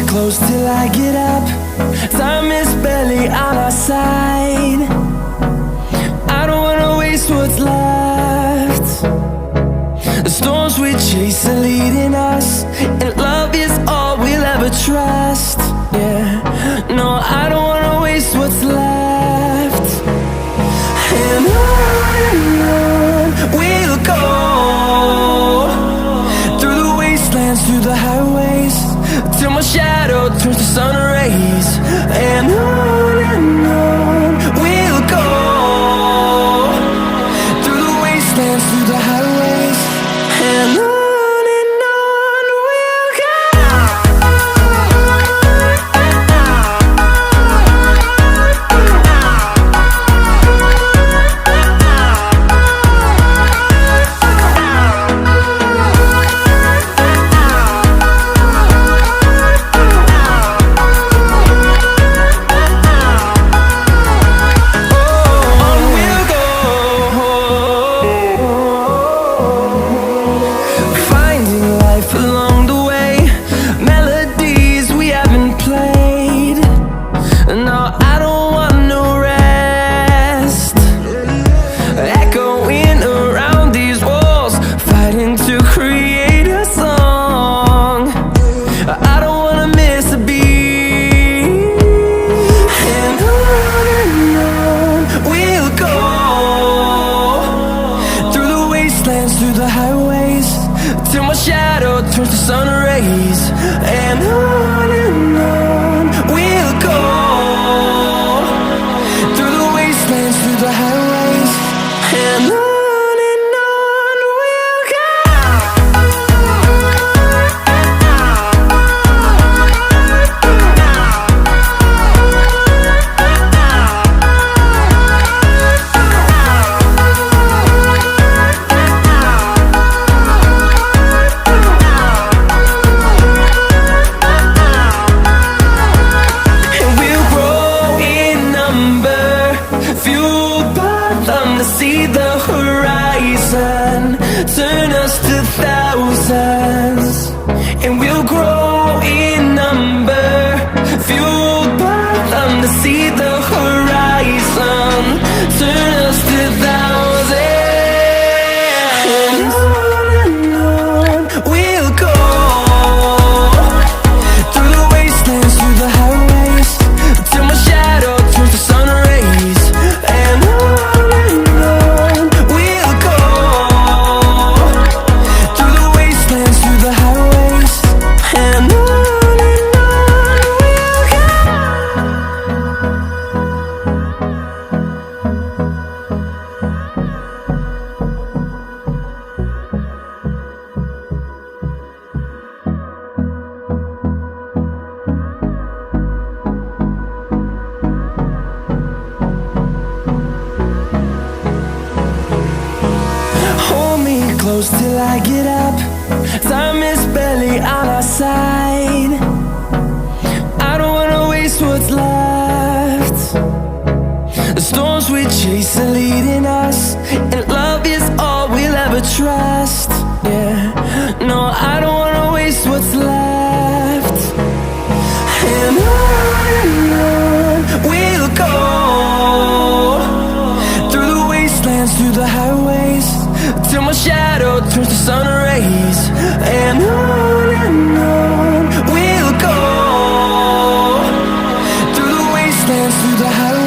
close till I get up. Time is barely on our side. I don't wanna waste what's left. The storms we chase are leading us, and love is all we'll ever trust. Yeah, no, I don't wanna waste what's left. And on we'll go, through the wastelands, through the highways, till my shadow turns to sun rays. And on we'll go, through the wastelands, through the highways, and on we'll go. Through the highways, till my shadow turns to sun rays. And on we'll go, through the wastelands, through the highways, and on we'll go. See the horizon, turn us to thousands, and we'll grow in number, fueled by them. To see the horizon, turn us to thousands, and on we'll go, through the wastelands, through the highways, till my shadow turns to sun rays. And close till I get up. Time is barely on our side. I don't wanna waste what's left. The storms we chase are leading us, and love is all we'll ever trust. Yeah, no, I don't wanna waste what's left. And on we'll go, through the wastelands, through the highways, till my shadow turns to sun rays. And on we'll go, through the wastelands, through the highways.